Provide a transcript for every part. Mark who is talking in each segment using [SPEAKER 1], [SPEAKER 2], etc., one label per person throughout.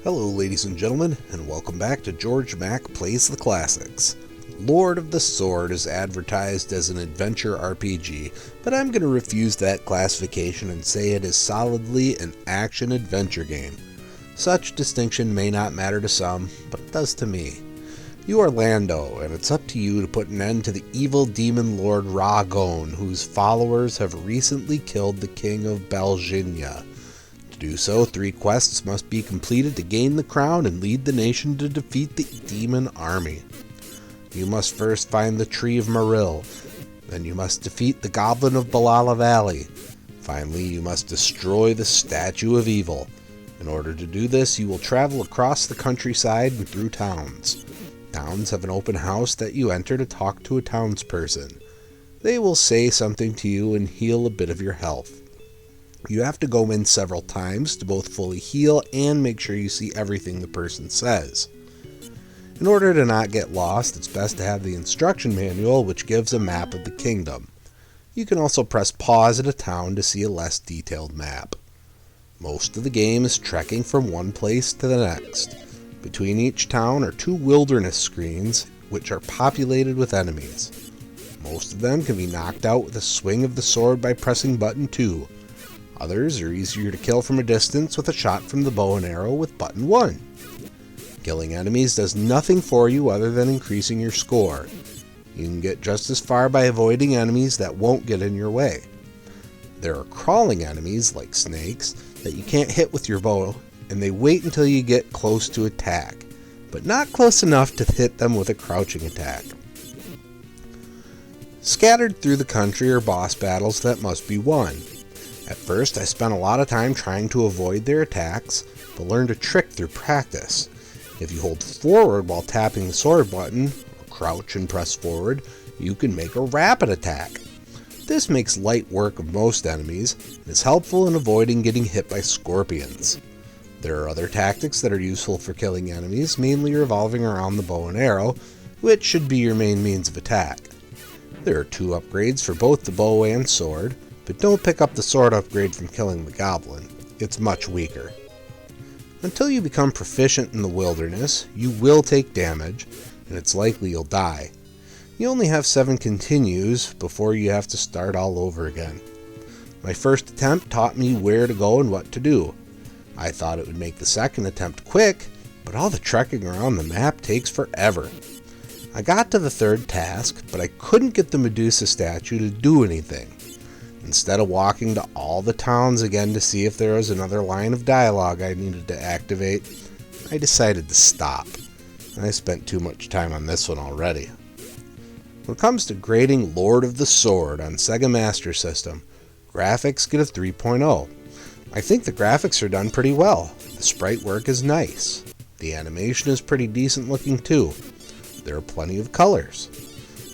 [SPEAKER 1] Hello ladies and gentlemen, and welcome back to Georg Mack Plays the Classics. Lord of the Sword is advertised as an adventure RPG, but I'm going to refuse that classification and say it is solidly an action-adventure game. Such distinction may not matter to some, but it does to me. You are Lando, and it's up to you to put an end to the evil demon lord Ragon, whose followers have recently killed the king of Belginia. To do so, 3 quests must be completed to gain the crown and lead the nation to defeat the demon army. You must first find the Tree of Maril, then you must defeat the Goblin of Balala Valley. Finally, you must destroy the Statue of Evil. In order to do this, you will travel across the countryside and through towns. Towns have an open house that you enter to talk to a townsperson. They will say something to you and heal a bit of your health. You have to go in several times to both fully heal and make sure you see everything the person says. In order to not get lost, it's best to have the instruction manual, which gives a map of the kingdom. You can also press pause at a town to see a less detailed map. Most of the game is trekking from one place to the next. Between each town are 2 wilderness screens, which are populated with enemies. Most of them can be knocked out with a swing of the sword by pressing button 2. Others are easier to kill from a distance with a shot from the bow and arrow with button 1. Killing enemies does nothing for you other than increasing your score. You can get just as far by avoiding enemies that won't get in your way. There are crawling enemies, like snakes, that you can't hit with your bow, and they wait until you get close to attack, but not close enough to hit them with a crouching attack. Scattered through the country are boss battles that must be won. At first, I spent a lot of time trying to avoid their attacks, but learned a trick through practice. If you hold forward while tapping the sword button, or crouch and press forward, you can make a rapid attack. This makes light work of most enemies, and is helpful in avoiding getting hit by scorpions. There are other tactics that are useful for killing enemies, mainly revolving around the bow and arrow, which should be your main means of attack. There are 2 upgrades for both the bow and sword, but don't pick up the sword upgrade from killing the goblin. It's much weaker. Until you become proficient in the wilderness, you will take damage, and it's likely you'll die. You only have 7 continues before you have to start all over again. My first attempt taught me where to go and what to do. I thought it would make the second attempt quick, but all the trekking around the map takes forever. I got to the 3rd task, but I couldn't get the Medusa statue to do anything. Instead of walking to all the towns again to see if there was another line of dialogue I needed to activate, I decided to stop. I spent too much time on this one already. When it comes to grading Lord of the Sword on Sega Master System, graphics get a 3.0. I think the graphics are done pretty well. The sprite work is nice. The animation is pretty decent looking too. There are plenty of colors.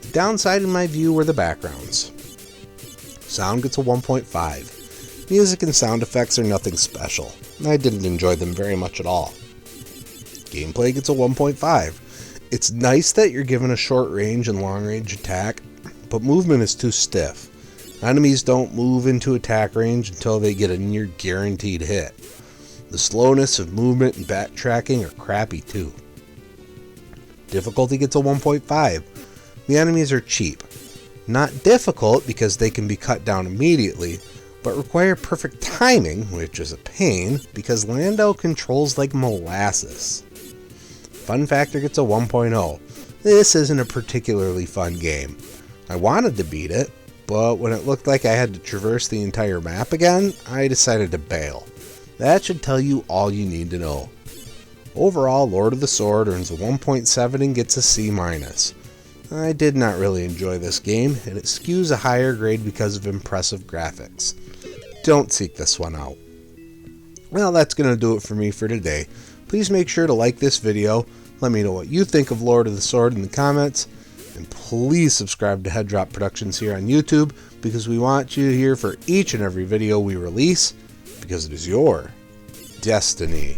[SPEAKER 1] The downside in my view were the backgrounds. Sound gets a 1.5. Music and sound effects are nothing special. I didn't enjoy them very much at all. Gameplay gets a 1.5. It's nice that you're given a short range and long range attack, but movement is too stiff. Enemies don't move into attack range until they get a near guaranteed hit. The slowness of movement and backtracking are crappy too. Difficulty gets a 1.5. The enemies are cheap. Not difficult because they can be cut down immediately, but require perfect timing, which is a pain, because Lando controls like molasses. Fun factor gets a 1.0. This isn't a particularly fun game. I wanted to beat it, but when it looked like I had to traverse the entire map again, I decided to bail. That should tell you all you need to know. Overall, Lord of the Sword earns a 1.7 and gets a C-. I did not really enjoy this game, and it skews a higher grade because of impressive graphics. Don't seek this one out. Well, that's going to do it for me for today. Please make sure to like this video, let me know what you think of Lord of the Sword in the comments, and please subscribe to Head Drop Productions here on YouTube, because we want you here for each and every video we release, because it is your destiny.